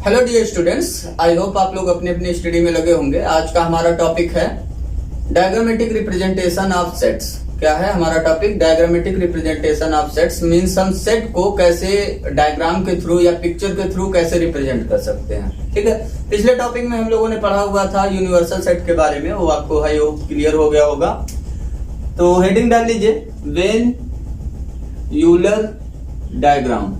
Hello dear students, I hope आप लोग अपने अपने स्टडी में लगे होंगे। आज का हमारा टॉपिक है डायग्रामेटिक रिप्रेजेंटेशन ऑफ सेट्स। क्या है हमारा topic? Diagrammatic representation of sets. Means हम सेट को कैसे डायग्राम के थ्रू या पिक्चर के थ्रू कैसे रिप्रेजेंट कर सकते हैं। ठीक है, पिछले टॉपिक में हम लोगों ने पढ़ा हुआ था यूनिवर्सल सेट के बारे में, वो आपको आई होप क्लियर हो गया होगा। तो हेडिंग डाल लीजिए, वेन यूलर डायग्राम।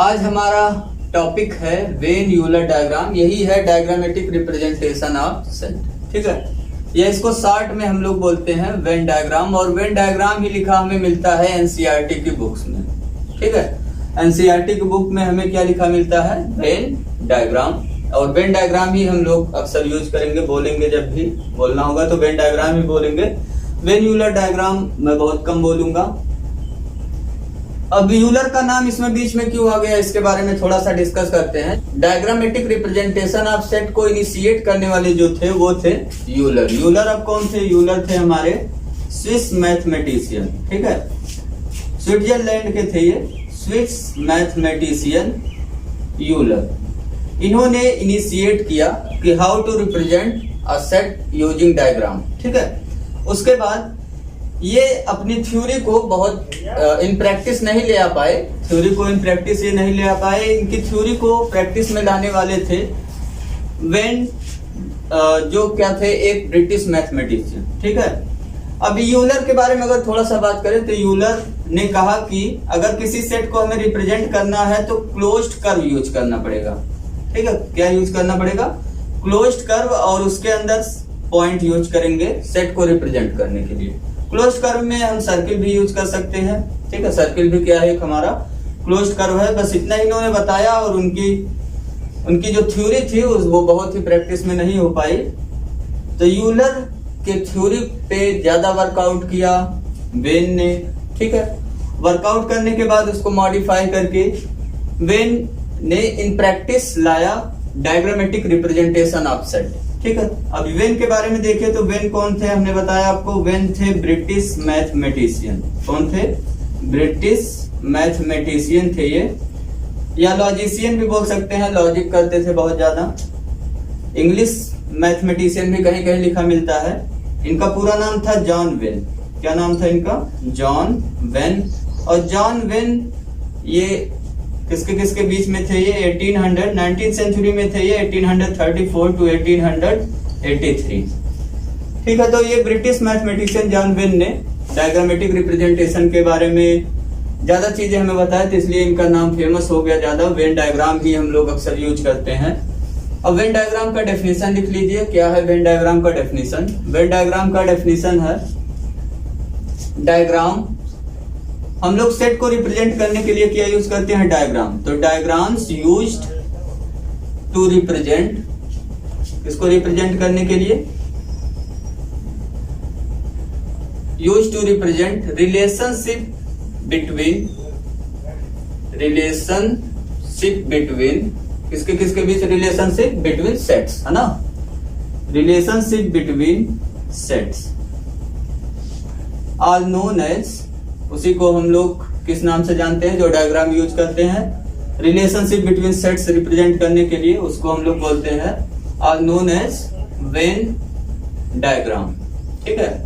आज हमारा टॉपिक है वेन यूलर डायग्राम। यही है डायग्रामेटिक रिप्रेजेंटेशन ऑफ सेट। ठीक है, या इसको शॉर्ट में हम लोग बोलते हैं वेन डायग्राम। और वेन डायग्राम ही लिखा हमें मिलता है एनसीईआरटी की बुक्स में। ठीक है, एनसीईआरटी की बुक में हमें क्या लिखा मिलता है? Venn diagram. और वेन डायग्राम ही हम लोग अक्सर यूज करेंगे, बोलेंगे जब भी बोलना होगा तो वेन डायग्राम ही बोलेंगे। वेन यूलर डायग्राम मैं बहुत कम बोलूंगा। अब यूलर का नाम इसमें बीच में क्यों आ गया, इसके बारे में थोड़ा सा डिस्कस करते हैं। डायग्रामेटिक रिप्रेजेंटेशन ऑफ सेट को इनिशिएट करने वाले जो थे वो थे यूलर। यूलर अब कौन थे? यूलर थे हमारे स्विस मैथमेटिशियन। ठीक है, स्विट्जरलैंड के थे ये स्विस मैथमेटिशियन यूलर। इन्होंने इनिशिएट किया कि how to represent a set using diagram. ठीक है, उसके बाद ये अपनी थ्योरी को बहुत इन प्रैक्टिस नहीं ले आ पाए। थ्योरी को इन प्रैक्टिस ये नहीं ले आ पाए। इनकी थ्योरी को प्रैक्टिस में लाने वाले थे वेन, जो क्या थे, एक ब्रिटिश मैथमेटिशियन। ठीक है, अब यूलर के बारे में अगर थोड़ा सा बात करें तो यूलर ने कहा कि अगर किसी सेट को हमें रिप्रेजेंट करना है तो क्लोज्ड कर्व यूज करना पड़ेगा। ठीक है, क्या यूज करना पड़ेगा? क्लोज्ड कर्व, और उसके अंदर पॉइंट यूज करेंगे सेट को रिप्रेजेंट करने के लिए। क्लोज्ड कर्व में हम सर्किल भी यूज कर सकते हैं। ठीक है, सर्किल भी क्या है? हमारा क्लोज्ड कर्व है। बस इतना ही इन्होंने बताया, और उनकी जो थ्योरी थी वो बहुत ही प्रैक्टिस में नहीं हो पाई। तो यूलर के थ्योरी पे ज्यादा वर्कआउट किया वेन ने। ठीक है, वर्कआउट करने के बाद उसको मॉडिफाई करके वेन ने इन प्रैक्टिस लाया डायग्रामेटिक रिप्रेजेंटेशन ऑफ सेट। ठीक है, अब वेन के बारे में देखें तो वेन कौन थे? हमने बताया आपको, वेन थे ब्रिटिश मैथमेटिशियन। कौन थे? ब्रिटिश मैथमेटिशियन थे ये, या लॉजिशियन भी बोल सकते हैं। लॉजिक करते थे बहुत ज्यादा। इंग्लिश मैथमेटिशियन भी कहीं कहीं लिखा मिलता है। इनका पूरा नाम था जॉन वेन। क्या नाम था इनका? John when. और जॉन वेन ये किसके बीच में थे? ये 19th सेंचुरी में थे ये, 1834 to 1883। ठीक है, तो ये ब्रिटिश मैथमेटिशियन जॉन वेन ने डायग्रामेटिक रिप्रेजेंटेशन के बारे में ज्यादा चीजें हमें बताया, तो इसलिए इनका नाम फेमस हो गया ज्यादा। वेन डायग्राम ही हम लोग अक्सर यूज करते हैं। अब वेन डायग्राम का डेफिनेशन लिख लीजिए। क्या है वेन डायग्राम का डेफिनेशन? वेन डायग्राम का डेफिनेशन है, डायग्राम हम लोग सेट को रिप्रेजेंट करने के लिए क्या यूज करते हैं? डायग्राम। तो डायग्राम्स यूज्ड टू रिप्रेजेंट, किसको रिप्रेजेंट करने के लिए? Use to represent relationship between किसके किसके बीच? रिलेशनशिप बिटवीन सेट्स, है ना? Relationship between sets are known as, उसी को हम लोग किस नाम से जानते हैं? जो डायग्राम यूज करते हैं रिलेशनशिप बिटवीन सेट्स रिप्रेजेंट करने के लिए, उसको हम लोग बोलते हैं are known as Venn diagram. ठीक है,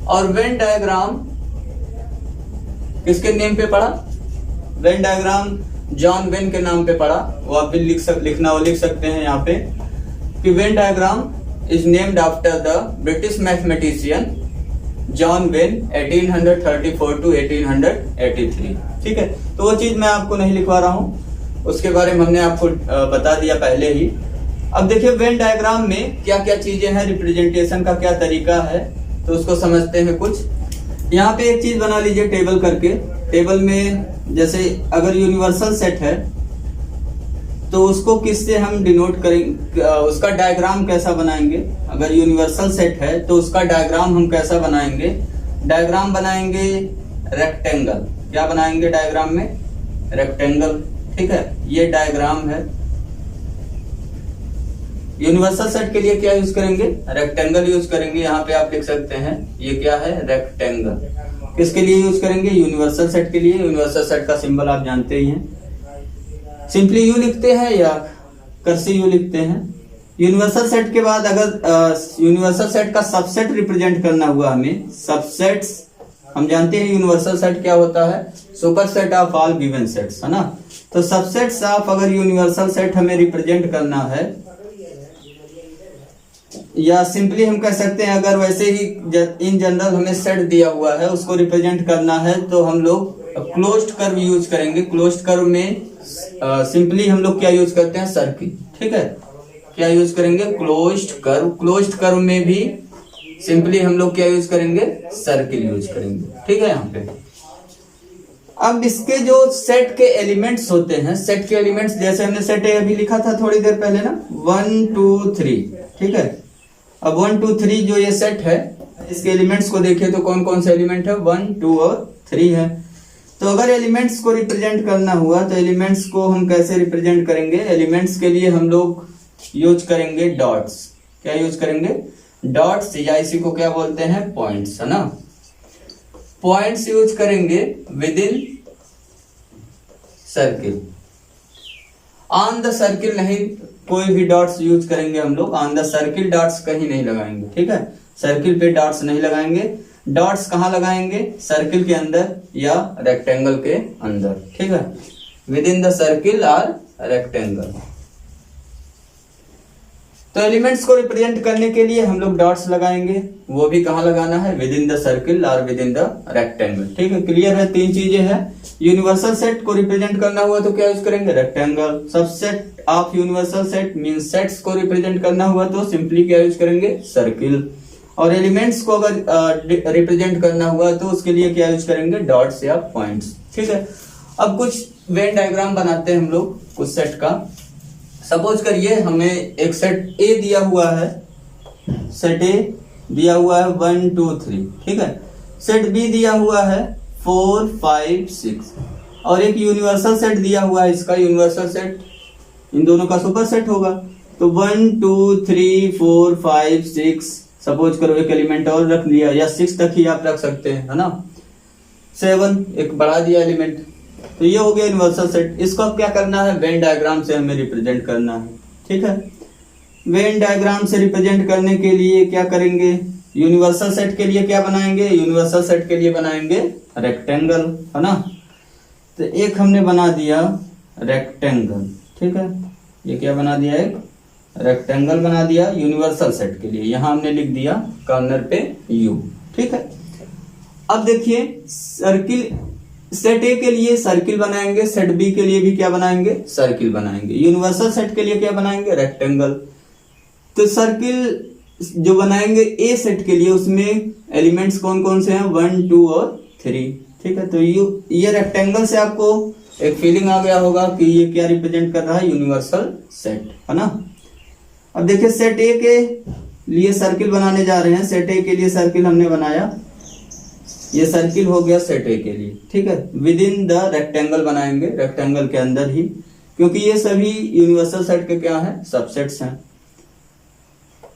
और वेन डायग्राम किसके नेम पे पड़ा? वेन डायग्राम जॉन वेन के नाम पे पड़ा। वो आप भी लिख सकते हैं यहाँ पे कि Venn diagram is named after the British mathematician John when 1834 to 1883। ठीक है, तो वो चीज मैं आपको नहीं लिखवा रहा हूं, उसके बारे में हमने आपको बता दिया पहले ही। अब देखिए वेन डायग्राम में क्या क्या चीजें हैं, रिप्रेजेंटेशन का क्या तरीका है, तो उसको समझते हैं कुछ। यहाँ पे एक चीज बना लीजिए टेबल करके। टेबल में जैसे अगर यूनिवर्सल सेट है तो उसको किससे हम डिनोट करेंगे? उसका डायग्राम कैसा बनाएंगे? अगर यूनिवर्सल सेट है तो उसका डायग्राम हम कैसा बनाएंगे? डायग्राम बनाएंगे रेक्टेंगल। क्या बनाएंगे डायग्राम में? रेक्टेंगल। ठीक है, ये डायग्राम है। यूनिवर्सल सेट के लिए क्या यूज करेंगे? रेक्टेंगल यूज करेंगे। यहाँ पे आप लिख सकते हैं ये क्या है? रेक्टेंगल। किसके लिए यूज करेंगे? यूनिवर्सल सेट के लिए। यूनिवर्सल सेट का सिंबल आप जानते ही हैं। सिंपली यू लिखते हैं या कर्सिव यू लिखते हैं। यूनिवर्सल सेट के बाद अगर यूनिवर्सल सेट का सबसेट रिप्रेजेंट करना हुआ हमें, सबसेट्स हम जानते हैं यूनिवर्सल सेट क्या होता है, super set of all given sets, है ना। तो सबसेट्स ऑफ अगर यूनिवर्सल सेट हमें रिप्रेजेंट करना है, या सिंपली हम कह सकते हैं अगर वैसे ही इन जनरल हमें सेट दिया हुआ है उसको रिप्रेजेंट करना है तो हम लोग क्लोज्ड कर्व यूज करेंगे। क्लोज्ड कर्व में सिंपली हम लोग क्या यूज करते हैं, सर्किल, ठीक है। क्या यूज करेंगे, क्लोज्ड कर्व। क्लोज्ड कर्व में भी सिंपली हम लोग क्या यूज करेंगे, सर्किल यूज करेंगे, ठीक है। यहाँ पे अब इसके जो सेट के एलिमेंट्स होते हैं, सेट के एलिमेंट्स जैसे हमने सेट ए अभी लिखा था थोड़ी देर पहले ना, 1 2 3, ठीक है। अब 1 2 3 जो ये सेट है, इसके एलिमेंट्स को देखिए तो कौन कौन से एलिमेंट है, 1 2 और 3 है। तो अगर एलिमेंट्स को रिप्रेजेंट करना हुआ तो एलिमेंट्स को हम कैसे रिप्रेजेंट करेंगे, एलिमेंट्स के लिए हम लोग यूज करेंगे डॉट्स। क्या यूज करेंगे, डॉट्स, या इसी को क्या बोलते हैं, पॉइंट्स, है ना। पॉइंट्स यूज करेंगे with in circle. On the circle नहीं, कोई भी डॉट्स यूज करेंगे हम लोग, ऑन द सर्किल डॉट्स कहीं नहीं लगाएंगे, ठीक है। सर्किल पे डॉट्स नहीं लगाएंगे। डॉट्स कहां लगाएंगे, सर्किल के अंदर या रेक्टेंगल के अंदर, ठीक है। विद इन द सर्किल और रेक्टेंगल। तो एलिमेंट्स को रिप्रेजेंट करने के लिए हम लोग डॉट्स लगाएंगे, वो भी कहां लगाना है, विद इन द सर्किल और विद इन द रेक्टेंगल, ठीक है। क्लियर है, तीन चीजें हैं। यूनिवर्सल सेट को रिप्रेजेंट करना हुआ तो क्या यूज करेंगे, rectangle. Subset of universal set means sets को रिप्रेजेंट करना हुआ तो सिंपली क्या यूज करेंगे, सर्किल। और एलिमेंट्स को अगर रिप्रेजेंट करना हुआ तो उसके लिए क्या यूज करेंगे, डॉट्स या पॉइंट्स, ठीक है। अब कुछ वेन डायग्राम बनाते हैं हम लोग कुछ सेट का। सपोज करिए हमें एक सेट ए दिया हुआ है, सेट ए दिया हुआ है 1 2 3, ठीक है। सेट बी दिया हुआ है 4 5 6 और एक यूनिवर्सल सेट दिया हुआ है, इसका यूनिवर्सल सेट इन दोनों का सुपर सेट होगा। तो 1 2 3 4 5 6 सपोज करो एक एलिमेंट और रख लिया, या 6 तक ही आप रख सकते हैं, है ना। 7 एक बढ़ा दिया एलिमेंट, तो ये हो गया यूनिवर्सल सेट। इसको अब क्या करना है, वेन डायग्राम से हमें रिप्रेजेंट करना है, ठीक है। वेन डायग्राम से रिप्रेजेंट करने के लिए क्या करेंगे, यूनिवर्सल सेट के लिए क्या बनाएंगे, यूनिवर्सल सेट के लिए बनाएंगे रेक्टेंगल, है ना। तो एक हमने बना दिया रेक्टेंगल, ठीक है। ये क्या बना दिया, एक रेक्टेंगल बना दिया यूनिवर्सल सेट के लिए। यहां हमने लिख दिया कॉर्नर पे यू, ठीक है। अब देखिए सर्किल, सेट ए के लिए सर्किल बनाएंगे, सेट बी के लिए भी क्या बनाएंगे, सर्किल बनाएंगे। यूनिवर्सल सेट के लिए क्या बनाएंगे, रेक्टेंगल। तो सर्किल जो बनाएंगे ए सेट के लिए उसमें एलिमेंट्स कौन कौन से हैं, 1 2 और 3, ठीक है। तो ये रेक्टेंगल से आपको एक फीलिंग आ गया होगा कि ये क्या रिप्रेजेंट कर रहा है, यूनिवर्सल सेट, है ना। अब देखिए सेट ए के लिए सर्किल बनाने जा रहे हैं। सेट ए के लिए सर्किल हमने बनाया, ये सर्किल हो गया सेट ए के लिए, ठीक है। विद इन द रेक्टेंगल बनाएंगे, रेक्टेंगल के अंदर ही, क्योंकि ये सभी यूनिवर्सल सेट के क्या है, सबसेट्स हैं।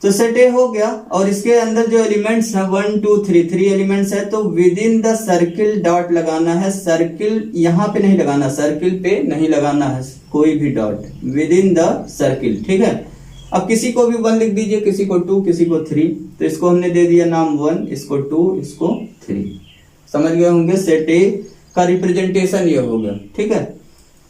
तो सेट ए हो गया और इसके अंदर जो एलिमेंट्स हैं 1 2 3 3 एलिमेंट्स है। तो with in the circle dot लगाना है, सर्किल यहाँ पे नहीं लगाना, सर्किल पे नहीं लगाना है कोई भी dot, with in the circle, ठीक है। अब किसी को भी 1 लिख दीजिए, किसी को 2, किसी को 3। तो इसको हमने दे दिया नाम 1, इसको 2, इसको 3। समझ गए होंगे, सेट ए का रिप्रेजेंटेशन ये हो गया, ठीक है।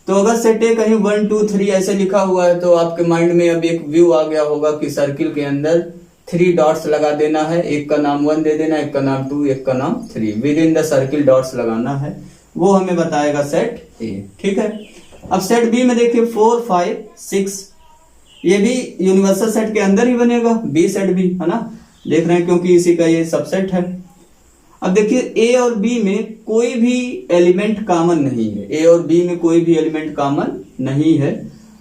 तो अगर सेट ए कहीं 1 2 3 ऐसे लिखा हुआ है तो आपके माइंड में अब एक व्यू आ गया होगा कि सर्किल के अंदर 3 डॉट्स लगा देना है, एक का नाम 1 दे देना, एक का नाम 2, एक का नाम 3। With in the circle dots लगाना है, वो हमें बताएगा सेट ए, ठीक है। अब सेट बी में देखिए 4 5 6, ये भी यूनिवर्सल सेट के अंदर ही बनेगा, बी सेट भी, है ना। देख रहे हैं क्योंकि इसी का ये सबसेट है। अब देखिए ए और बी में कोई भी एलिमेंट कॉमन नहीं है, ए और बी में कोई भी एलिमेंट कॉमन नहीं है।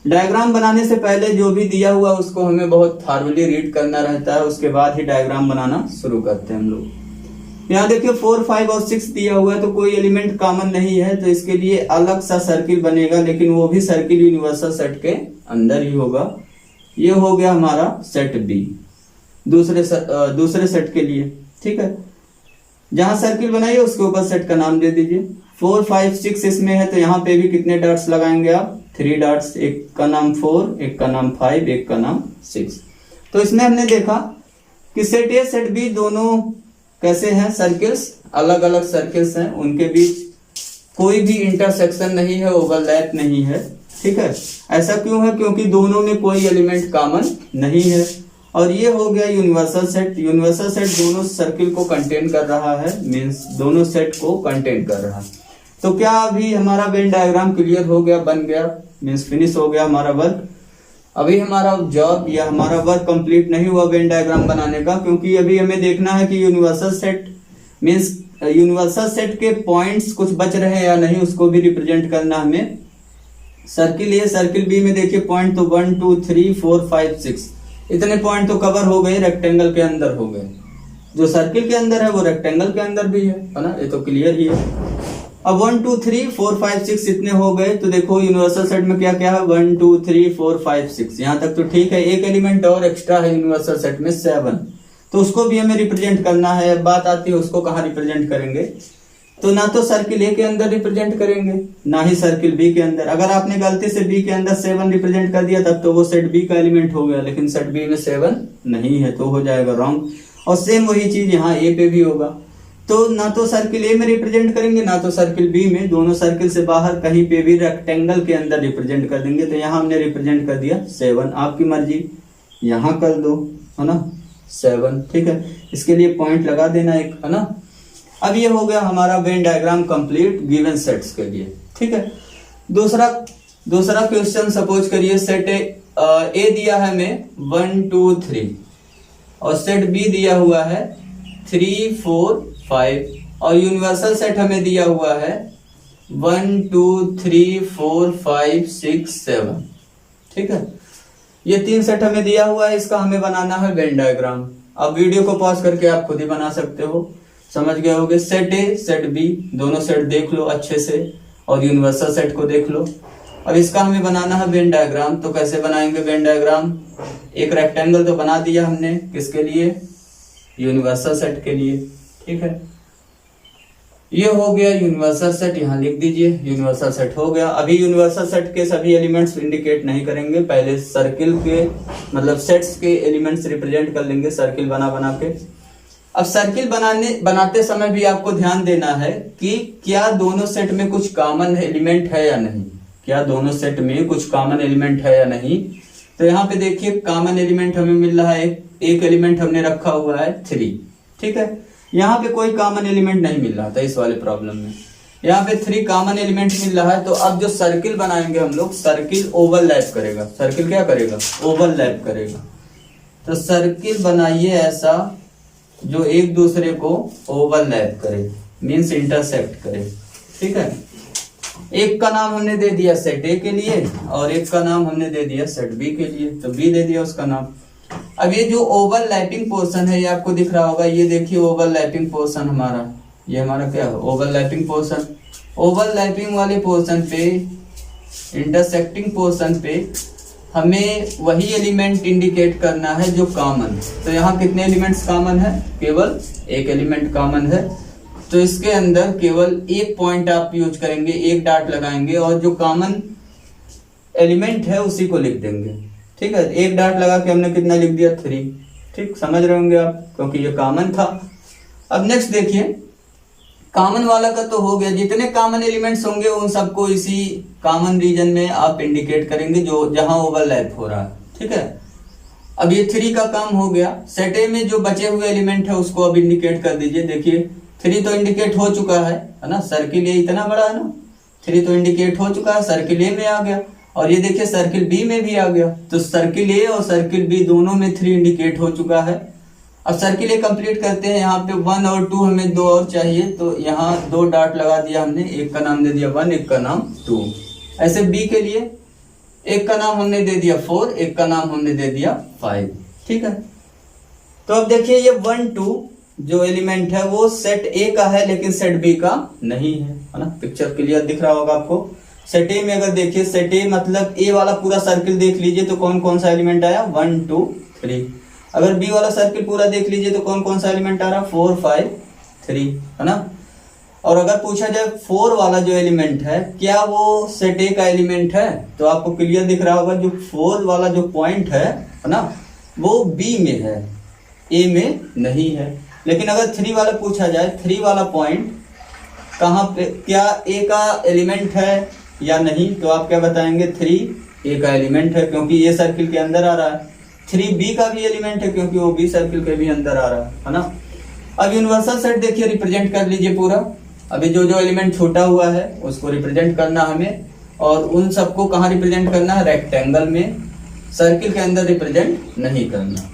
डायग्राम बनाने से पहले जो भी दिया हुआ उसको हमें बहुत थारवली रीड करना रहता है, उसके बाद ही डायग्राम बनाना शुरू करते हैं हम लोग। यहाँ देखिए 4 5 और 6 दिया हुआ है तो कोई एलिमेंट कॉमन नहीं है, तो इसके लिए अलग सा सर्किल बनेगा, लेकिन वो भी सर्किल यूनिवर्सल सेट के अंदर ही होगा। ये हो गया हमारा सेट बी दूसरे सेट के लिए, ठीक है। जहां सर्किल बनाइए उसके ऊपर सेट का नाम दे दीजिए। 4 5 6 इसमें है तो यहाँ पे भी कितने डॉट्स लगाएंगे आप, 3 डॉट्स, एक का नाम 4, एक का नाम 5, एक का नाम 6। तो इसमें हमने देखा कि सेट ए सेट बी दोनों कैसे हैं, सर्किल्स, अलग अलग सर्किल्स हैं, उनके बीच कोई भी इंटरसेक्शन नहीं है, ओवरलैप नहीं है। ठीक है, ऐसा क्यों है? क्योंकि दोनों में कोई एलिमेंट कॉमन नहीं है। और ये हो गया यूनिवर्सल सेट। यूनिवर्सल सेट दोनों सर्किल को कंटेन कर रहा है, मींस दोनों सेट को कंटेन कर रहा है। तो क्या अभी हमारा वेन डायग्राम क्लियर हो गया, बन गया, मींस फिनिश हो गया हमारा वर्क। अभी हमारा जॉब या हमारा वर्क कंप्लीट नहीं हुआ वेन डायग्राम बनाने का, क्योंकि अभी हमें देखना है कि universal set means universal set के पॉइंट्स कुछ बच रहे हैं या नहीं, उसको भी रिप्रेजेंट करना हमें। सर्किल ए सर्किल बी में देखिए पॉइंट तो 1 2 3 4 5 6 इतने पॉइंट तो कवर हो गए, रेक्टेंगल के अंदर हो गए। जो सर्किल के अंदर है वो रेक्टेंगल के अंदर भी है ना, ये तो क्लियर ही है। अब 1 2 3 4 5 6 इतने हो गए। तो देखो यूनिवर्सल सेट में क्या क्या है, 1 2 3 4 5 6, यहाँ तक तो ठीक है। एक एलिमेंट और एक्स्ट्रा है यूनिवर्सल सेट में 7, तो उसको भी हमें रिप्रेजेंट करना है। बात आती है उसको कहाँ रिप्रेजेंट करेंगे, तो ना तो सर्किल ए के अंदर रिप्रेजेंट करेंगे, ना ही सर्किल बी के अंदर। अगर आपने गलती से बी के अंदर 7 रिप्रेजेंट कर दिया तब तो वो सेट बी का एलिमेंट हो गया, लेकिन सेट बी में 7 नहीं है, तो हो जाएगा रॉन्ग। और सेम वही चीज यहाँ ए पे भी होगा। तो ना तो सर्किल ए में रिप्रेजेंट करेंगे, ना तो सर्किल बी में, दोनों सर्किल से बाहर कहीं पे भी रेक्टेंगल के अंदर रिप्रेजेंट कर देंगे। तो यहाँ हमने रिप्रेजेंट कर दिया 7, आपकी मर्जी, यहाँ कर दो, है ना, 7। ठीक है, इसके लिए पॉइंट लगा देना एक, है ना। अब ये हो गया हमारा Venn diagram complete given sets के लिए। ठीक है, दूसरा क्वेश्चन सपोज करिए सेट ए दिया है हमें 1 2 3 और सेट बी दिया हुआ है 3 4 5 और यूनिवर्सल सेट हमें दिया हुआ है 1 2 3 4 5 6 7। ठीक है, ये 3 सेट हमें दिया हुआ है, इसका हमें बनाना है वेन डायग्राम। अब वीडियो को पॉज करके आप खुद ही बना सकते हो, समझ गए होगे। सेट ए सेट बी दोनों सेट देख लो अच्छे से और यूनिवर्सल सेट को देख लो। अब इसका हमें बनाना है वेन डायग्राम। तो कैसे बनाएंगे वेन डायग्राम, एक रेक्टेंगल तो बना दिया हमने, किसके लिए, यूनिवर्सल सेट के लिए। ठीक है, ये हो गया यूनिवर्सल सेट, यहाँ लिख दीजिए यूनिवर्सल सेट हो गया। अभी यूनिवर्सल सेट के सभी एलिमेंट्स इंडिकेट नहीं करेंगे, पहले सर्किल के मतलब सेट्स के एलिमेंट्स रिप्रेजेंट कर लेंगे सर्किल बना बना के। अब सर्किल बनाते समय भी आपको ध्यान देना है कि क्या दोनों सेट में कुछ कॉमन एलिमेंट है या नहीं, क्या दोनों सेट में कुछ कॉमन एलिमेंट है या नहीं। तो यहाँ पे देखिए कॉमन एलिमेंट हमें मिल रहा है, एक एलिमेंट हमने रखा हुआ है 3। ठीक है, यहाँ पे कोई कॉमन एलिमेंट नहीं मिल रहा था इस वाले प्रॉब्लम में, यहाँ पे 3 कॉमन एलिमेंट मिल रहा है। तो अब जो सर्किल बनाएंगे हम लोग, सर्किल ओवरलैप करेगा। सर्किल क्या करेगा, ओवरलैप करेगा। तो सर्किल बनाइए ऐसा जो एक दूसरे को ओवरलैप करे, मींस इंटरसेक्ट करे। ठीक है, एक का नाम हमने दे दिया सेट ए के लिए और एक का नाम हमने दे दिया सेट बी के लिए, तो बी दे दिया उसका नाम। अब ये जो ओवरलैपिंग पोर्शन है ये आपको दिख रहा होगा, ये देखिए ओवरलैपिंग पोर्शन हमारा, ये हमारा क्या है, ओवरलैपिंग पोर्शन। ओवरलैपिंग वाले पोर्शन पे, इंटरसेक्टिंग पोर्शन पे हमें वही एलिमेंट इंडिकेट करना है जो कॉमन। तो यहाँ कितने एलिमेंट्स कॉमन है, केवल एक एलिमेंट कॉमन है। तो इसके अंदर केवल एक पॉइंट आप यूज करेंगे, एक डॉट लगाएंगे और जो कॉमन एलिमेंट है उसी को लिख देंगे। ठीक है, एक डॉट लगा के हमने कितना लिख दिया, 3। ठीक, समझ रहे होंगे आप, क्योंकि ये कॉमन था। अब नेक्स्ट देखिए, कॉमन वाला का तो हो गया, जितने कॉमन एलिमेंट्स होंगे उन सबको इसी कॉमन रीजन में आप इंडिकेट करेंगे जो जहां ओवरलैप हो रहा है। ठीक है, अब ये 3 का काम हो गया। सेट ए में जो बचे हुए एलिमेंट है उसको अब इंडिकेट कर दीजिए। देखिए 3 तो इंडिकेट हो चुका है ना, सर्किल ए इतना बड़ा है ना, 3 तो इंडिकेट हो चुका है, सर्किल ए में आ गया। और ये देखिए सर्किल बी में भी आ गया। तो सर्किल ए और सर्किल बी दोनों में 3 इंडिकेट हो चुका है। अब सर्किल ए कंप्लीट करते हैं, यहाँ पे 1 और 2 हमें 2 और चाहिए, तो यहाँ 2 डॉट लगा दिया हमने, एक का नाम दे दिया 1, एक का नाम 2। ऐसे बी के लिए एक का नाम हमने दे दिया 4, एक का नाम हमने दे दिया 5। ठीक है, तो अब देखिए ये 1 2 जो एलिमेंट है वो सेट ए का है लेकिन सेट बी का नहीं है ना। पिक्चर क्लियर दिख रहा होगा आपको। सेट ए में अगर देखिए, सेट ए मतलब ए वाला पूरा सर्किल देख लीजिए तो कौन कौन सा एलिमेंट आया, 1 2 3। अगर बी वाला सर्किल पूरा देख लीजिए तो कौन कौन सा एलिमेंट आ रहा, 4 5 3, है ना। और अगर पूछा जाए 4 वाला जो एलिमेंट है क्या वो सेट ए का एलिमेंट है, तो आपको क्लियर दिख रहा होगा जो 4 वाला जो पॉइंट है ना, वो बी में है, ए में नहीं है। लेकिन अगर 3 वाला पूछा जाए, 3 वाला पॉइंट कहाँ पे, क्या ए का एलिमेंट है या नहीं, तो आप क्या बताएंगे 3 ए का एलिमेंट है क्योंकि ये सर्किल के अंदर आ रहा है। 3 बी का भी एलिमेंट है क्योंकि वो बी सर्किल के भी अंदर आ रहा है ना। अब यूनिवर्सल सेट देखिए रिप्रेजेंट कर लीजिए पूरा। अभी जो जो एलिमेंट छूटा हुआ है उसको रिप्रेजेंट करना हमें, और उन सबको कहाँ रिप्रेजेंट करना है, रेक्टेंगल में, सर्किल के अंदर रिप्रेजेंट नहीं करना।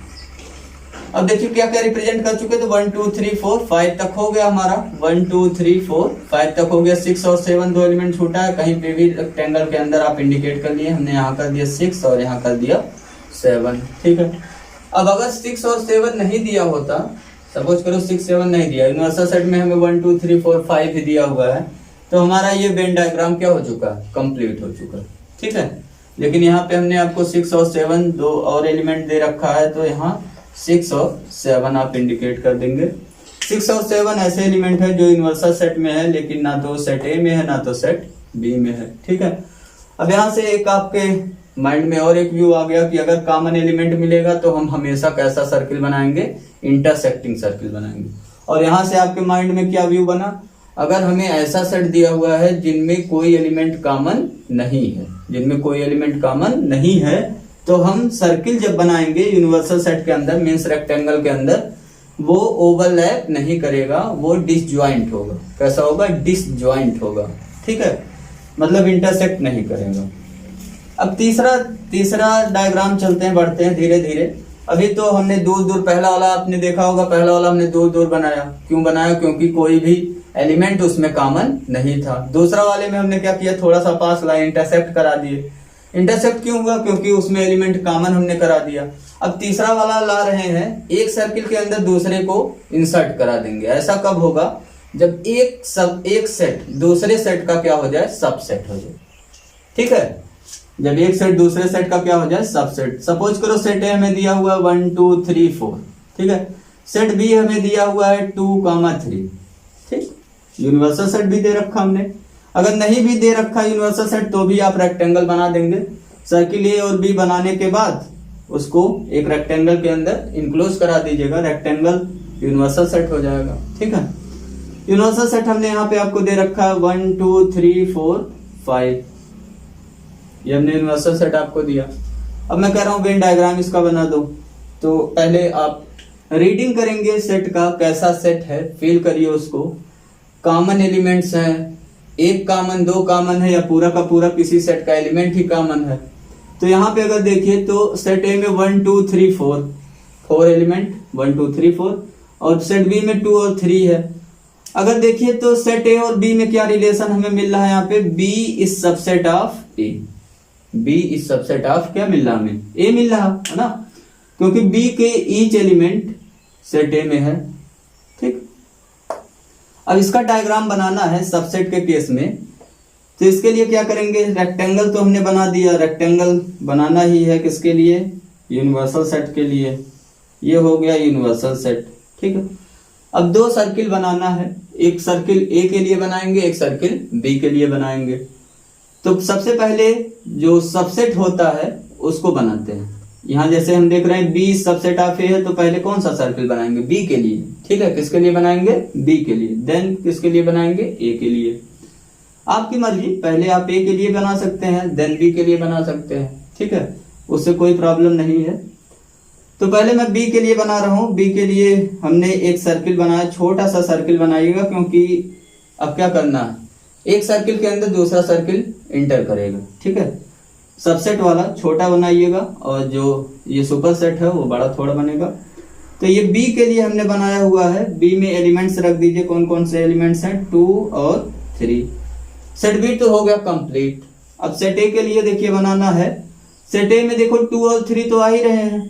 अब देखिए क्या क्या रिप्रेजेंट कर चुके, तो 1 2 3 4 5 तक हो गया हमारा, 1 2 3 4 5 तक हो गया। 6 और 7 दो एलिमेंट छूटा है, कहीं पे भी रेक्टेंगल के अंदर आप इंडिकेट कर लिए, हमने यहाँ कर दिया 6 और यहाँ कर दिया 7, ठीक है। अब अगर 6 और 7 नहीं दिया होता, सपोज करो 6 7 नहीं दिया, यूनिवर्सल सेट में हमें 1 2 3 4 5 ही दिया हुआ है, तो हमारा ये वेन डायग्राम क्या हो चुका, कंप्लीट हो चुका, ठीक है। लेकिन यहाँ पे हमने आपको 6 और 7 दो और एलिमेंट दे रखा है, तो यहाँ 6 और 7 आप इंडिकेट कर देंगे। 6 और 7 ऐसे एलिमेंट है जो यूनिवर्सल सेट में है, लेकिन ना तो सेट ए में है ना तो सेट बी में है, ठीक है। अब यहाँ से एक आपके माइंड में और एक व्यू आ गया कि अगर कॉमन एलिमेंट मिलेगा तो हम हमेशा कैसा सर्किल बनाएंगे, इंटरसेक्टिंग सर्किल बनाएंगे। और यहाँ से आपके माइंड में क्या व्यू बना, अगर हमें ऐसा सेट दिया हुआ है जिनमें कोई एलिमेंट कॉमन नहीं है, जिनमें कोई एलिमेंट कॉमन नहीं है, तो हम सर्किल जब बनाएंगे यूनिवर्सल सेट के अंदर, मींस रेक्टेंगल के अंदर, वो ओवरलैप नहीं करेगा, वो डिसजॉइंट होगा। कैसा होगा, डिसजॉइंट होगा, ठीक है, मतलब इंटरसेक्ट नहीं करेगा। अब तीसरा डायग्राम चलते हैं, बढ़ते हैं धीरे धीरे। अभी तो हमने दूर दूर, पहला वाला आपने देखा होगा, पहला वाला हमने दूर दूर बनाया। क्यों बनाया, क्योंकि कोई भी एलिमेंट उसमें कॉमन नहीं था। दूसरा वाले में हमने क्या किया, थोड़ा सा पास लाए, इंटरसेक्ट करा दिए। इंटरसेक्ट क्यों हुआ, क्योंकि उसमें एलिमेंट कॉमन हमने करा दिया। अब तीसरा वाला ला रहे हैं, एक सर्किल के अंदर दूसरे को इंसर्ट करा देंगे। ऐसा कब होगा, जब एक सेट दूसरे सेट का क्या हो जाए, सबसेट हो जाए, ठीक है। जब एक सेट दूसरे सेट का क्या हो जाए, सबसेट। सपोज करो सेट ए हमें दिया हुआ है 1 2 3 4, ठीक है। सेट बी हमें दिया हुआ है 2 3, ठीक। यूनिवर्सल सेट भी दे रखा हमने। अगर नहीं भी दे रखा यूनिवर्सल सेट तो भी आप रेक्टेंगल बना देंगे। सर्किल ए और बी बनाने के बाद उसको एक रेक्टेंगल के अंदर इनक्लोज करा दीजिएगा, रेक्टेंगल यूनिवर्सल सेट हो जाएगा, ठीक है। यूनिवर्सल सेट हमने यहाँ पे आपको दे रखा है 1 2 3 4 5, ये हमने यूनिवर्सल सेट आपको दिया। अब मैं कह रहा हूँ वेन डायग्राम इसका बना दो, तो पहले आप रीडिंग करेंगे सेट का, कैसा सेट है, फील करिए उसको। कॉमन एलिमेंट्स हैं, एक कॉमन, दो कॉमन है, या पूरा का पूरा किसी सेट का एलिमेंट ही कॉमन है। तो यहाँ पे अगर देखिए तो सेट ए में 1 2 3 4 एलिमेंट, 1 2 3 4, और सेट बी में 2 और 3 है। अगर देखिए तो सेट ए और बी में क्या रिलेशन हमें मिल रहा है, यहाँ पे B is subset of A, B is subset of क्या मिल रहा हमें, ए मिल रहा है ना, क्योंकि बी के ईच एलिमेंट सेट ए में है, ठीक। अब इसका डायग्राम बनाना है सबसेट के केस में, तो इसके लिए क्या करेंगे, रेक्टेंगल तो हमने बना दिया, रेक्टेंगल बनाना ही है किसके लिए, यूनिवर्सल सेट के लिए। ये हो गया यूनिवर्सल सेट, ठीक है। अब दो सर्किल बनाना है, एक सर्किल ए के लिए बनाएंगे, एक सर्किल बी के लिए बनाएंगे। तो सबसे पहले जो सबसेट होता है उसको बनाते हैं। यहाँ जैसे हम देख रहे हैं बी सबसेट ऑफ ए है, तो पहले कौन सा सर्किल बनाएंगे, बी के लिए, ठीक है। किसके लिए बनाएंगे, बी के लिए। देन किसके लिए बनाएंगे, ए के लिए। आपकी मर्जी, पहले आप ए के लिए बना सकते हैं, देन बी के लिए बना सकते हैं, ठीक है, उससे कोई प्रॉब्लम नहीं है। तो पहले मैं बी के लिए बना रहा हूं। बी के लिए हमने एक सर्किल बनाया, छोटा सा सर्किल बनाइएगा, क्योंकि अब क्या करना है, एक सर्किल के अंदर दूसरा सर्किल इंटर करेगा, ठीक है। सबसेट वाला छोटा बनाइएगा, और जो ये सुपर सेट है वो बड़ा थोड़ा बनेगा। तो ये बी के लिए हमने बनाया हुआ है। बी में एलिमेंट्स रख दीजिए, कौन कौन से एलिमेंट्स हैं, 2 और 3। सेट बी तो हो गया कंप्लीट। अब सेट ए के लिए देखिए बनाना है। सेट ए में देखो 2 और 3 तो आ ही रहे हैं,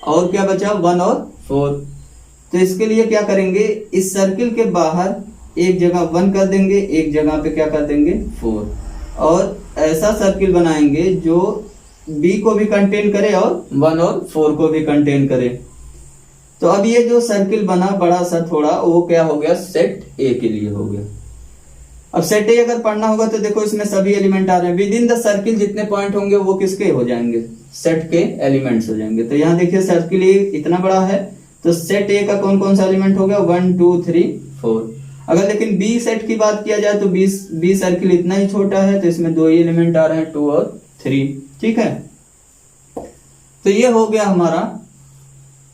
और क्या बचा, 1 और 4। तो इसके लिए क्या करेंगे, इस सर्किल के बाहर एक जगह 1 कर देंगे, एक जगह पे क्या कर देंगे, 4, और ऐसा सर्किल बनाएंगे जो बी को भी कंटेन करे और 1 और 4 को भी कंटेन करे। तो अब ये जो सर्किल बना बड़ा सा थोड़ा, वो क्या हो गया, सेट ए के लिए हो गया, अब सेट ए अगर पढ़ना होगा तो देखो इसमें सभी एलिमेंट आ रहे हैं, विद इन द सर्किल जितने पॉइंट होंगे वो किसके हो जाएंगे, सेट के एलिमेंट्स हो जाएंगे। तो यहाँ देखिए सर्किल ए इतना बड़ा है तो सेट ए का कौन कौन सा एलिमेंट हो गया, 1 2 3 4। अगर लेकिन बी सेट की बात किया जाए तो बी सर्किल इतना ही छोटा है तो इसमें 2 ही एलिमेंट आ रहे हैं, 2 और 3। ठीक है, तो ये हो गया हमारा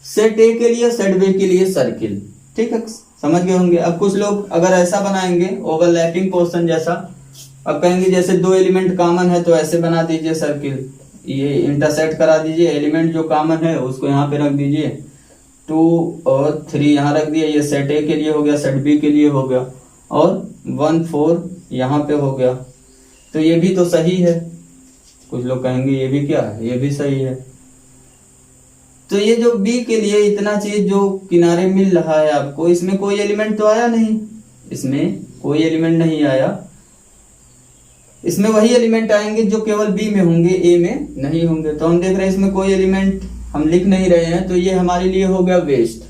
सेट ए के लिए, सेट बी के लिए सर्किल। ठीक है, समझ गए होंगे। अब कुछ लोग अगर ऐसा बनाएंगे ओवरलैपिंग पोर्शन जैसा, अब कहेंगे जैसे 2 एलिमेंट कॉमन है तो ऐसे बना दीजिए सर्किल, ये इंटरसेक्ट करा दीजिए, एलिमेंट जो कॉमन है उसको यहाँ पे रख दीजिए, 2 और 3 यहाँ रख दिया, ये सेट ए के लिए हो गया, सेट बी के लिए हो गया, और 1 4 यहाँ पे हो गया। तो ये भी तो सही है। कुछ लोग कहेंगे ये भी क्या है, ये भी सही है। तो ये जो बी के लिए इतना चीज जो किनारे मिल रहा है आपको, इसमें कोई एलिमेंट तो आया नहीं, इसमें कोई एलिमेंट नहीं आया, इसमें वही एलिमेंट आएंगे जो केवल बी में होंगे, ए में नहीं होंगे। तो हम देख रहे हैं इसमें कोई एलिमेंट हम लिख नहीं रहे हैं, तो ये हमारे लिए हो गया वेस्ट।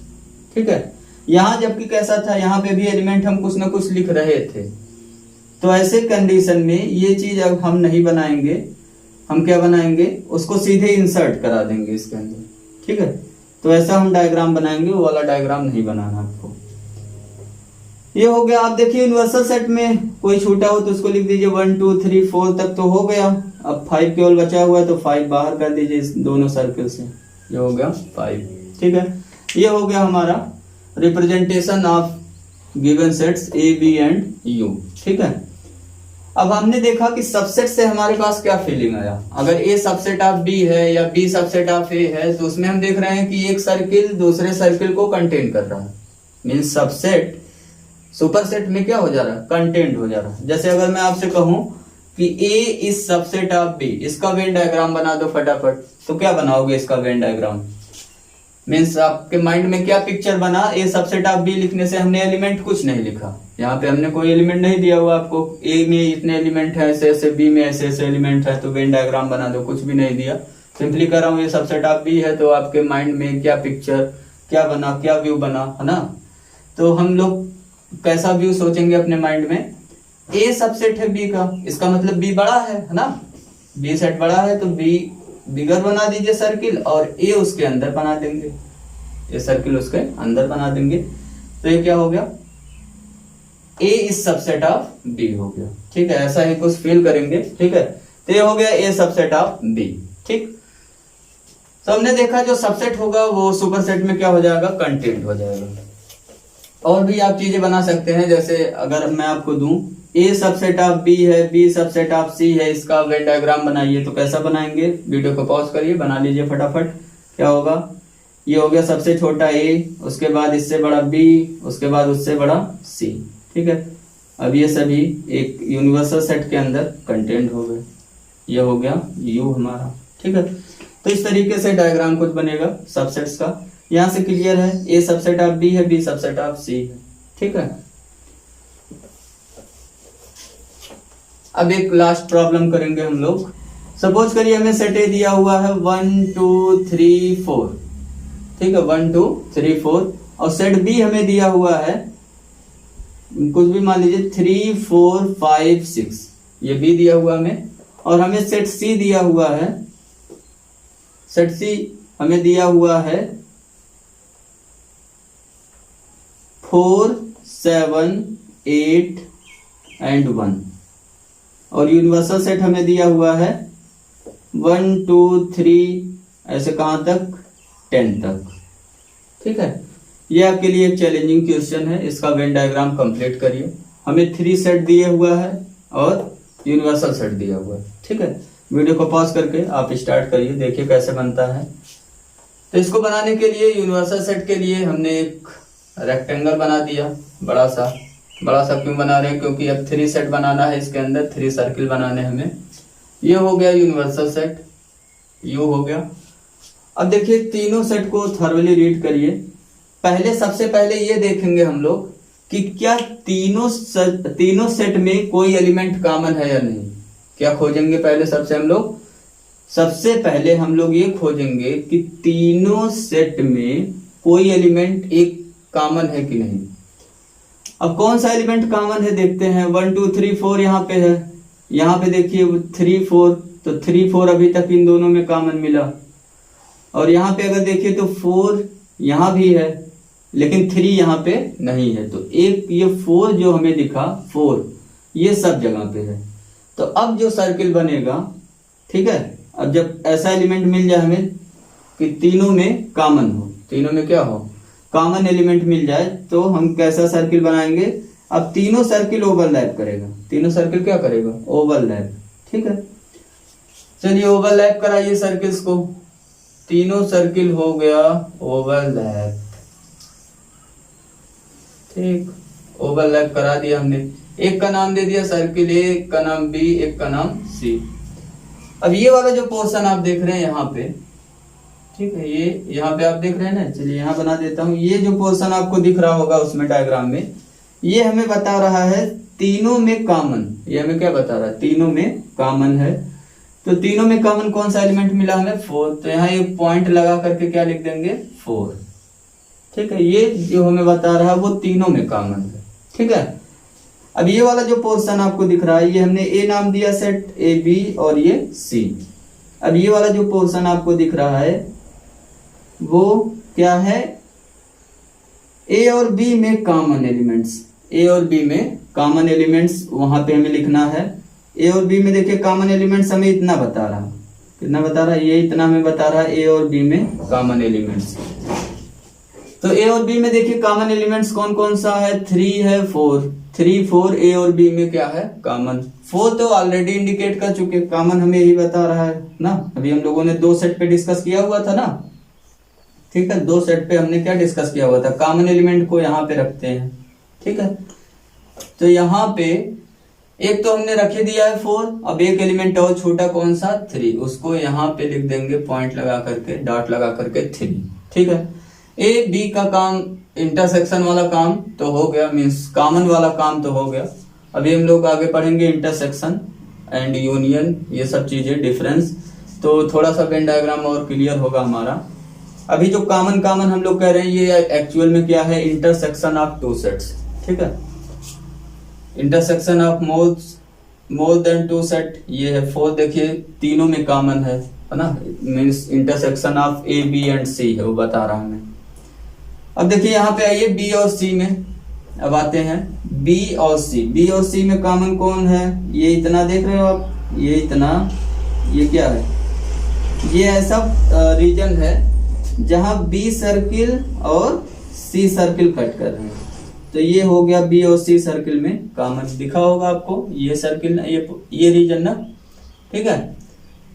ठीक है, यहाँ जबकि कैसा था, यहाँ पे भी एलिमेंट हम कुछ ना कुछ लिख रहे थे। तो ऐसे कंडीशन में ये चीज अब हम नहीं बनाएंगे, हम क्या बनाएंगे, उसको सीधे इंसर्ट करा देंगे इसके अंदर। ठीक है, तो ऐसा हम डायग्राम बनाएंगे, वो वाला डायग्राम नहीं बनाना आपको। ये हो गया। आप देखिए यूनिवर्सल सेट में कोई छूटा हो तो उसको लिख दीजिए 1 2 3 4 तक तो हो गया। अब 5 केवल बचा हुआ है तो 5 बाहर कर दीजिए इस दोनों सर्कल से, ये हो गया 5। ठीक है, ये हो गया हमारा representation of given sets A B and U. ठीक है, अब हमने देखा कि सबसेट से हमारे पास क्या फीलिंग आया। अगर ए सबसेट ऑफ बी है या बी सबसेट ऑफ ए है तो उसमें हम देख रहे हैं कि एक सर्किल दूसरे सर्किल को कंटेन कर रहा है, मीन्स सबसेट सुपर सेट में क्या हो जा रहा है, कंटेंट हो जा रहा है। जैसे अगर मैं आपसे कहूं कि ए इज सबसेट ऑफ बी, इसका वेन डायग्राम बना दो फटाफट, तो क्या बनाओगे इसका वेन डायग्राम, मीन्स आपके माइंड में क्या पिक्चर बना। ए सबसेट ऑफ बी लिखने से हमने एलिमेंट कुछ नहीं लिखा, यहाँ पे हमने कोई एलिमेंट नहीं दिया हुआ आपको, ए में इतने एलिमेंट है ऐसे ऐसे, बी में ऐसे ऐसे एलिमेंट है, तो वेन डायग्राम बना दो, कुछ भी नहीं दिया। सिंपली कर रहा हूँ ये सबसेट ऑफ बी है, तो आपके माइंड में क्या पिक्चर क्या बना, क्या व्यू बना, है ना। तो हम लोग कैसा व्यू सोचेंगे अपने माइंड में, ए सबसेट है बी का, इसका मतलब बी बड़ा है ना, बी सेट बड़ा है तो बी बिगर बना दीजिए सर्किल, और ए उसके अंदर बना देंगे, ये सर्किल उसके अंदर बना देंगे। तो ये क्या हो गया, ए इज सबसेट ऑफ बी हो गया। ठीक है, ऐसा ही कुछ फील करेंगे। ठीक है, तो ये हो गया ए सबसेट ऑफ बी। ठीक, तो हमने देखा जो सबसेट होगा वो सुपर सेट में क्या हो जाएगा, कंटेंट हो जाएगा। और भी आप चीजें बना सकते हैं, जैसे अगर मैं आपको दूं ए सबसेट ऑफ बी है, बी सबसेट ऑफ सी है, इसका वेन डायग्राम बनाइए, तो कैसा बनाएंगे, वीडियो को पॉज करिए, बना लीजिए फटाफट। क्या होगा, ये हो गया सबसे छोटा ए, उसके बाद इससे बड़ा बी, उसके बाद उससे बड़ा सी। ठीक है, अब ये सभी एक यूनिवर्सल सेट के अंदर कंटेंट हो गए, ये हो गया यू हमारा। ठीक है, तो इस तरीके से डायग्राम कुछ बनेगा सबसेट्स का। यहां से क्लियर है, ए सबसेट ऑफ बी है, बी सबसेट ऑफ सी है। ठीक है, अब एक लास्ट प्रॉब्लम करेंगे हम लोग। सपोज करिए हमें सेट ए दिया हुआ है 1 2 3 4। ठीक है, 1 2 3 4, और सेट बी हमें दिया हुआ है कुछ भी मान लीजिए 3 4 5 6, ये बी दिया हुआ हमें, और हमें सेट सी दिया हुआ है, सेट सी हमें दिया हुआ है 4 7 8 एंड 1, और यूनिवर्सल सेट हमें दिया हुआ है 1 2 3 ऐसे कहां तक, 10 तक। ठीक है, ये आपके लिए एक चैलेंजिंग क्वेश्चन है, इसका वेन डायग्राम कंप्लीट करिए। हमें 3 सेट दिए हुआ है और यूनिवर्सल सेट दिया हुआ है। ठीक है, वीडियो को पॉज करके आप स्टार्ट करिए, देखिए कैसे बनता है। तो इसको बनाने के लिए यूनिवर्सल सेट के लिए हमने एक रेक्टेंगल बना दिया, बड़ा सा क्यों बना रहे हैं, क्योंकि अब 3 सेट बनाना है, इसके अंदर 3 सर्किल बनाने हमें। ये हो गया यूनिवर्सल सेट, यू हो गया। अब देखिए तीनों सेट को थॉरली रीड करिए। पहले सबसे पहले ये देखेंगे हम लोग कि क्या तीनों सेट में कोई एलिमेंट कॉमन है या नहीं। क्या खोजेंगे पहले, सबसे पहले हम लोग ये खोजेंगे कि तीनों सेट में कोई एलिमेंट एक कॉमन है कि नहीं। अब कौन सा एलिमेंट कॉमन है देखते हैं। 1 2 3 4 यहाँ पे है, यहाँ पे देखिए 3 4, तो 3 4 अभी तक इन दोनों में कॉमन मिला। और यहाँ पे अगर देखिए तो 4 यहाँ भी है लेकिन 3 यहाँ पे नहीं है, तो एक ये 4 जो हमें दिखा 4 ये सब जगह पे है। तो अब जो सर्किल बनेगा, ठीक है, अब जब ऐसा एलिमेंट मिल जाए हमें कि तीनों में कॉमन हो, तीनों में क्या हो, कॉमन एलिमेंट मिल जाए, तो हम कैसा सर्किल बनाएंगे। अब तीनों सर्किल ओवरलैप करेगा, तीनों सर्किल क्या करेगा, ओवरलैप, ठीक है। चलिए ओवरलैप कराइए सर्किल्स को, तीनों सर्किल हो गया ओवरलैप, ठीक, ओवरलैप करा दिया हमने। एक का नाम दे दिया सर्किल ए, एक का नाम बी, एक का नाम सी। अब ये वाला जो पोर्शन आप देख रहे हैं यहाँ पे, ठीक है, ये यहाँ पे आप देख रहे हैं ना, चलिए यहाँ बना देता हूँ। ये जो पोर्शन आपको दिख रहा होगा उसमें डायग्राम में, ये हमें बता रहा है तीनों में कॉमन, ये हमें क्या बता रहा है, तीनों में कॉमन है। तो तीनों में कॉमन कौन सा एलिमेंट मिला हमें, 4, तो यहाँ एक पॉइंट लगा करके क्या लिख देंगे, 4, ठीक है। ये जो हमें बता रहा है वो तीनों में कॉमन है, ठीक है। अब ये वाला जो पोर्शन आपको दिख रहा है, ये हमने ए नाम दिया सेट, ए बी और ये सी। अब ये वाला जो पोर्शन आपको दिख रहा है वो क्या है, ए और बी में कॉमन एलिमेंट्स, ए और बी में कॉमन एलिमेंट्स वहां पे हमें लिखना है। ए और बी में देखिए कॉमन एलिमेंट्स हमें इतना बता रहा, कितना बता रहा है, ये इतना हमें बता रहा है ए और बी में कॉमन एलिमेंट्स। तो ए और बी में देखिए कॉमन एलिमेंट्स कौन कौन सा है, 3 है, 4, 3 4 ए और बी में क्या है, कॉमन। 4 तो ऑलरेडी इंडिकेट कर चुके, कॉमन हमें यही बता रहा है ना, अभी हम लोगों ने 2 सेट पे डिस्कस किया हुआ था ना, ठीक है, 2 सेट पे हमने क्या डिस्कस किया हुआ था, कॉमन एलिमेंट को यहाँ पे रखते हैं, ठीक है। तो यहाँ पे एक तो हमने रखे दिया है 4, अब एक एलिमेंट और छोटा कौन सा, 3, उसको यहाँ पे लिख देंगे पॉइंट लगा करके, डॉट लगा करके 3, ठीक है। ए बी का काम, इंटरसेक्शन वाला काम तो हो गया, मीन्स कॉमन वाला काम तो हो गया। अभी हम लोग आगे पढ़ेंगे इंटरसेक्शन एंड यूनियन, ये सब चीजें, डिफरेंस, तो थोड़ा सा वेन डायग्राम और क्लियर होगा हमारा। अभी जो कॉमन हम लोग कह रहे हैं ये एक्चुअल में क्या है, इंटरसेक्शन ऑफ 2 सेट्स, ठीक है, intersection of more than 2 set, ये है 4, देखिए तीनों में कॉमन है ना, means intersection of A B and C है, वो बता रहा हमें। अब देखिए यहाँ पे आइए बी और सी में, अब आते हैं बी और सी। बी और सी में कॉमन कौन है, ये इतना देख रहे हो आप, ये इतना, ये क्या है, ये ऐसा रीजन है जहां बी सर्किल और सी सर्किल कट कर रहे हैं, तो ये हो गया बी और सी सर्किल में कॉमन, दिखा होगा आपको ये सर्किल, ये रीजन ना, ठीक है,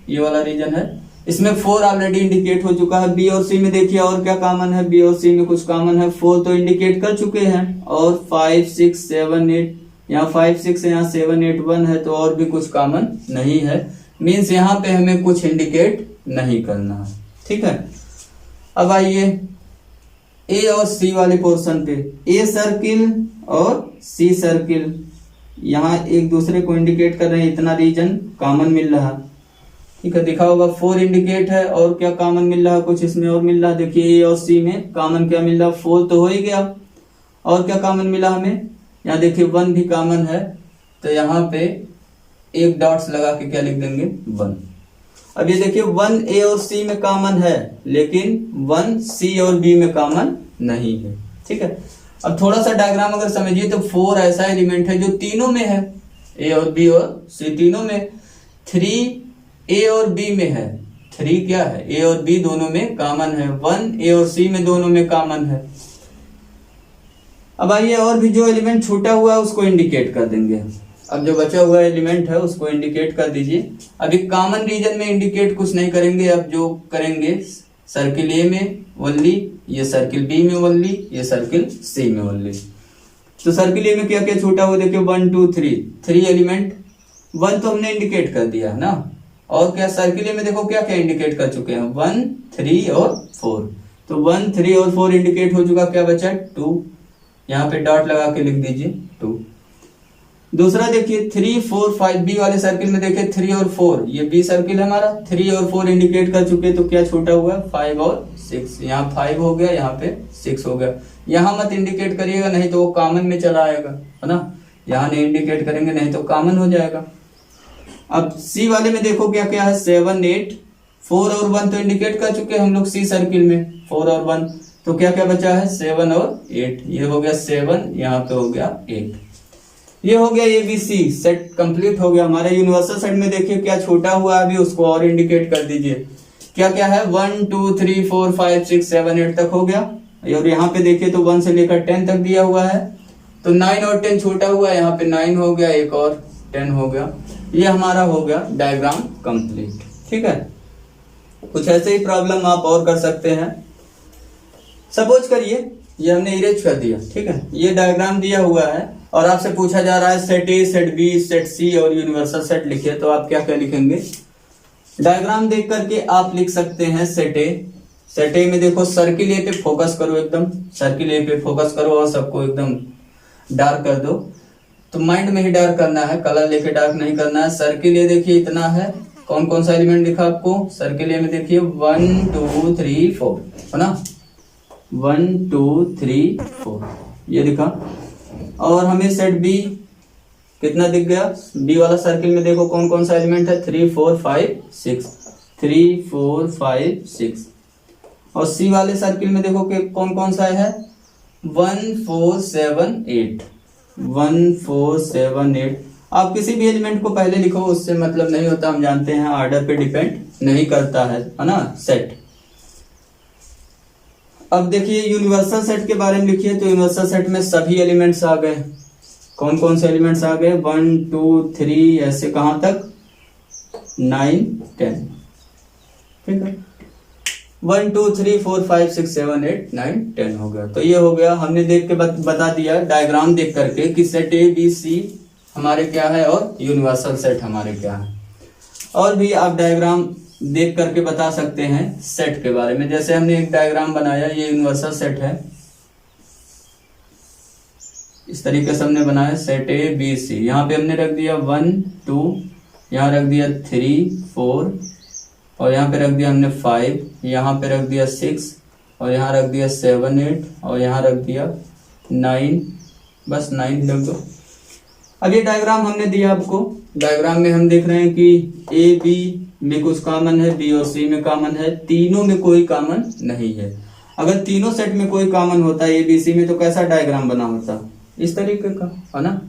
ये वाला रीजन है। इसमें 4 ऑलरेडी इंडिकेट हो चुका है। बी और सी में देखिए और क्या कॉमन है, बी और सी में कुछ कॉमन है, 4 तो इंडिकेट कर चुके हैं, और 5 6 7 8, यहाँ 5 6 है, यहाँ 7 8 1 है, तो और भी कुछ कॉमन नहीं है, मीन्स यहाँ पे हमें कुछ इंडिकेट नहीं करना है, ठीक है। अब आइए ए और सी वाले पोर्शन पे, ए सर्किल और सी सर्किल यहाँ एक दूसरे को इंडिकेट कर रहे हैं, इतना रीजन कॉमन मिल रहा, ठीक है, दिखा होगा 4 इंडिकेट है, और क्या कॉमन मिल रहा, कुछ इसमें और मिल रहा, देखिए ए और सी में कॉमन क्या मिल रहा, 4 तो हो ही गया, और क्या कॉमन मिला हमें, यहाँ देखिए 1 भी कॉमन है, तो यहाँ पे एक डॉट्स लगा के क्या लिख देंगे, 1। अब ये देखिए 1 ए और सी में कॉमन है, लेकिन 1 सी और बी में कॉमन नहीं है, ठीक है। अब थोड़ा सा डायग्राम अगर समझिए तो 4 ऐसा एलिमेंट है जो तीनों में है, ए और बी और सी तीनों में। 3 ए और बी में है, 3 क्या है, ए और बी दोनों में कॉमन है। 1 ए और सी में दोनों में कॉमन है। अब आइए और भी जो एलिमेंट छूटा हुआ है उसको इंडिकेट कर देंगे। अब जो बचा हुआ एलिमेंट है उसको इंडिकेट कर दीजिए। अभी कॉमन रीजन में इंडिकेट कुछ नहीं करेंगे, अब जो करेंगे सर्किल ए में ओनली, ये सर्किल बी में ओनली, ये सर्किल सी में ओनली। तो सर्किल ए में क्या क्या छूटा हुआ देखिए 1 2 3 एलिमेंट, 1 तो हमने इंडिकेट कर दिया ना, और क्या सर्किल ए में देखो क्या क्या इंडिकेट कर चुके हैं, 1 3 और 4। तो 1 3 और 4 इंडिकेट हो चुका, क्या बचा 2, यहाँ पे डॉट लगा के लिख दीजिए 2। दूसरा देखिए 3 4 5 बी वाले सर्किल में देखिए 3 और 4, ये बी सर्किल है हमारा, 3 और 4 इंडिकेट कर चुके, तो क्या छोटा हुआ 5 और 6, यहाँ 5 हो गया, यहाँ पे 6 हो गया। यहाँ मत इंडिकेट करिएगा, नहीं तो वो कॉमन में चला आएगा, है ना। यहाँ नहीं इंडिकेट करेंगे, नहीं तो कॉमन हो जाएगा। अब सी वाले में देखो क्या क्या है, 7 8 4 और 1 तो इंडिकेट कर चुके हैं हम लोग सी सर्किल में, 4 और 1, तो क्या क्या बचा है 7 और 8। ये हो गया 7, यहाँ पे हो गया 8। ये हो गया ABC सेट कंप्लीट हो गया हमारा। यूनिवर्सल सेट में देखिए क्या छोटा हुआ है अभी, उसको और इंडिकेट कर दीजिए। क्या क्या है 1 2 3 4 5 6 7 8 तक हो गया। और यहाँ पे देखिए तो 1 से लेकर 10 तक दिया हुआ है, तो 9 और 10 छोटा हुआ है, यहाँ पे 9 हो गया, एक और 10 हो गया। ये हमारा हो गया डायग्राम कंप्लीट। ठीक है, कुछ ऐसे ही प्रॉब्लम आप और कर सकते हैं। सपोज करिए ये हमने इरेज कर दिया, ठीक है, ये डायग्राम दिया हुआ है और आपसे पूछा जा रहा है set A, set B, set C और यूनिवर्सल सेट लिखिए, तो आप क्या क्या लिखेंगे। डायग्राम देख करके आप लिख सकते हैं सेट ए। सेट ए में देखो सर्किल ए पे फोकस करो, एकदम सर्किल ए पे फोकस करो और सबको एकदम डार्क कर दो। तो माइंड में ही डार्क करना है, कलर लेके डार्क नहीं करना है। सर्किल ए देखिए इतना है, कौन कौन सा एलिमेंट दिखा आपको सर्किल ए में, देखिए 1 2 3 4, है ना, 1 2 3 4 ये दिखा। और हमें सेट बी कितना दिख गया, बी वाला सर्किल में देखो कौन कौन सा एलिमेंट है 3 4 5 6, 3 4 5 6। और सी वाले सर्किल में देखो कि कौन कौन सा है 1 4 7 8, 1 4 7 8। आप किसी भी एलिमेंट को पहले लिखो, उससे मतलब नहीं होता, हम जानते हैं ऑर्डर पे डिपेंड नहीं करता है ना सेट। अब देखिए यूनिवर्सल सेट के बारे में लिखिए, तो यूनिवर्सल सेट में सभी एलिमेंट्स आ गए। कौन कौन से एलिमेंट्स आ गए 1 2 3 ऐसे कहां तक 9 10, ठीक है, 1 2 3 4 5 6 7 8 9 10 हो गया। तो ये हो गया, हमने देख के बता दिया डायग्राम देख करके कि सेट ए बी सी हमारे क्या है और यूनिवर्सल सेट हमारे क्या है। और भी आप डायग्राम देख करके बता सकते हैं सेट के बारे में। जैसे हमने एक डायग्राम बनाया, ये यूनिवर्सल सेट है, इस तरीके से हमने बनाया सेट ए बी सी। यहाँ पे हमने रख दिया 1 2, यहाँ रख दिया 3 4 और यहाँ पे रख दिया हमने 5, यहाँ पे रख दिया 6 और यहाँ रख दिया 7 8 और यहाँ रख दिया 9, बस 9 रख दो। अब ये डायग्राम हमने दिया आपको, डायग्राम में हम देख रहे हैं कि ए बी में कुछ कॉमन है, बी और सी में कॉमन है, तीनों में कोई कॉमन नहीं है। अगर तीनों सेट में कोई कॉमन होता है ए बी सी में, तो कैसा डायग्राम बना होता, इस तरीके का, है ना।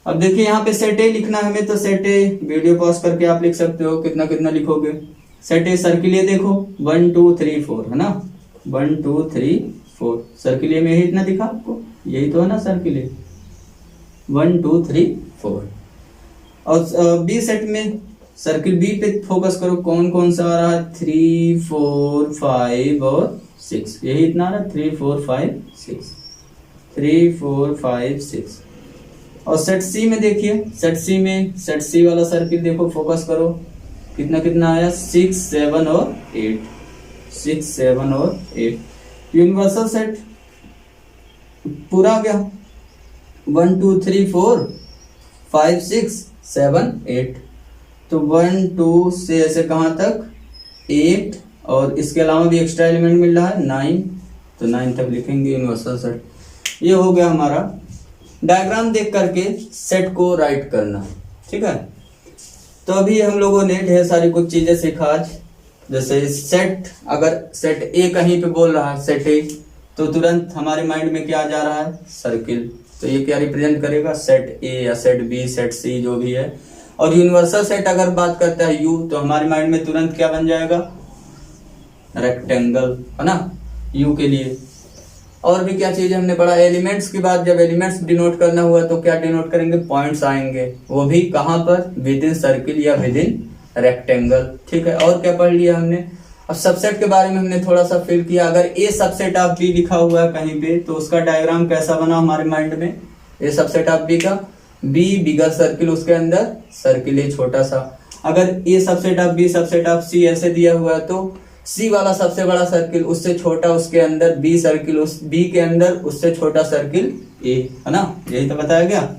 अब देखिए यहाँ पे सेट ए लिखना हमें, तो सेट ए वीडियो पॉज करके आप लिख सकते हो, कितना कितना लिखोगे। सेट ए सर्किल ए देखो 1 2 3 4, है ना, 1 2 3 4 सर्किल ए में ही इतना दिखा आपको, यही तो है ना सर्किल ए 1 2 3 4। और बी सेट में सर्किल बी पे फोकस करो, कौन कौन सा आ रहा है 3 4 5 और 6, यही इतना आ रहा है 3 4 5 6, 3 4 5 6। और सेट सी में देखिए, सेट सी में सेट सी वाला सर्किल देखो, फोकस करो, कितना कितना आया 6 7 और 8, 6 7 और 8। यूनिवर्सल सेट पूरा आ गया 1 2 3 4 5 6 7 8। तो 1 2 से ऐसे कहां तक 8 और इसके अलावा भी एक्स्ट्रा एलिमेंट मिल रहा है 9, तो 9 तक लिखेंगे यूनिवर्सल सेट। ये हो गया हमारा डायग्राम देख करके सेट को राइट करना, ठीक है। तो अभी हम लोगों ने ढेर सारी कुछ चीजें सीखा आज। जैसे सेट, अगर सेट ए कहीं पे बोल रहा है सेट ए, तो तुरंत हमारे माइंड में क्या जा रहा है सर्किल, तो ये क्या रिप्रेजेंट करेगा सेट ए या सेट बी सेट सी जो भी है। और यूनिवर्सल सेट अगर बात करता है यू, तो हमारे माइंड में तुरंत क्या बन जाएगा रेक्टेंगल, है ना, यू के लिए। और भी क्या चीज हमने पढ़ा, एलिमेंट्स की बात, जब एलिमेंट्स डिनोट करना हुआ तो क्या डिनोट करेंगे पॉइंट्स आएंगे, वो भी कहां पर विद इन सर्किल या विद इन रेक्टेंगल, ठीक है। और क्या पढ़ लिया हमने, अब सबसेट के बारे में हमने थोड़ा सा फील किया। अगर ए सबसेट ऑफ बी लिखा हुआ है कहीं पे, तो उसका डायग्राम कैसा बना हमारे माइंड में, ए सबसेट ऑफ बी का, बी बिगर सर्किल, उसके अंदर सर्किल ए छोटा सा। अगर A subset of B subset of C ऐसे दिया हुआ है, तो सी वाला सबसे बड़ा सर्किल, उससे छोटा उसके अंदर बी सर्किल, उस बी के अंदर उससे छोटा सर्किल ए, है ना, यही तो बताया गया।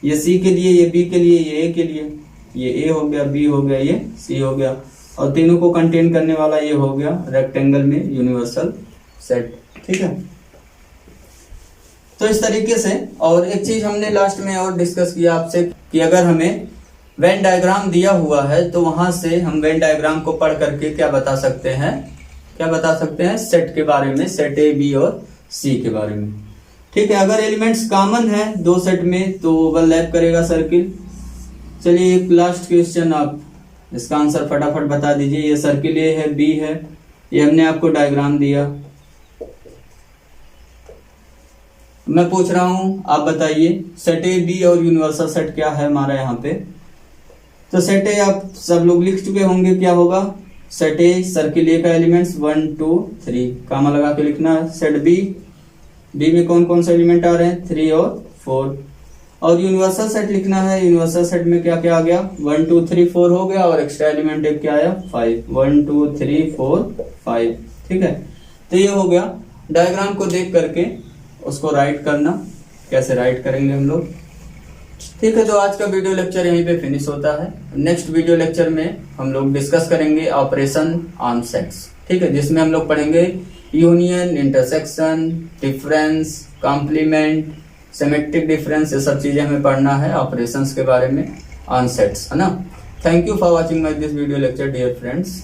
ये सी के लिए, ये बी के लिए, ये ए के लिए, ये ए हो गया, बी हो गया, ये सी हो गया, और तीनों को कंटेन करने वाला ये हो गया रेक्टेंगल में यूनिवर्सल सेट, ठीक है। तो इस तरीके से, और एक चीज हमने लास्ट में और डिस्कस किया आपसे कि अगर हमें वेन डायग्राम दिया हुआ है तो वहां से हम वेन डायग्राम को पढ़ करके क्या बता सकते हैं, सेट के बारे में, सेट ए बी और सी के बारे में, ठीक है। अगर एलिमेंट्स कॉमन है दो सेट में तो ओवरलैप करेगा सर्किल। चलिए एक लास्ट क्वेश्चन, आप इसका आंसर फटाफट बता दीजिए। ये सर्किल ए है, बी है, ये हमने आपको डायग्राम दिया, मैं पूछ रहा हूं आप बताइए सेट ए बी और यूनिवर्सल सेट क्या है हमारा यहाँ पे। तो सेट ए आप सब लोग लिख चुके होंगे, क्या होगा, सेट ए सर्किल ए का एलिमेंट्स 1 2 3 कामा लगा के लिखना है। सेट बी, बी में कौन कौन से एलिमेंट आ रहे हैं, 3 और 4। और यूनिवर्सल सेट लिखना है, यूनिवर्सल सेट में क्या क्या आ गया, 1 2 3 4 हो गया, और एक्स्ट्रा एलिमेंट एक क्या आया, 5, 1 2 3 4 5, ठीक है। तो ये हो गया। डायग्राम को देख करके उसको राइट करना, कैसे राइट करेंगे हम लोग, ठीक है। तो आज का वीडियो लेक्चर यहीं पे फिनिश होता है। नेक्स्ट वीडियो लेक्चर में हम लोग डिस्कस करेंगे ऑपरेशन ऑन सेट्स, ठीक है, जिसमें हम लोग पढ़ेंगे union, intersection, difference, complement, symmetric difference, ये सब चीजें हमें पढ़ना है ऑपरेशंस के बारे में ऑन सेट्स, है ना। Thank you for watching my this video lecture dear friends.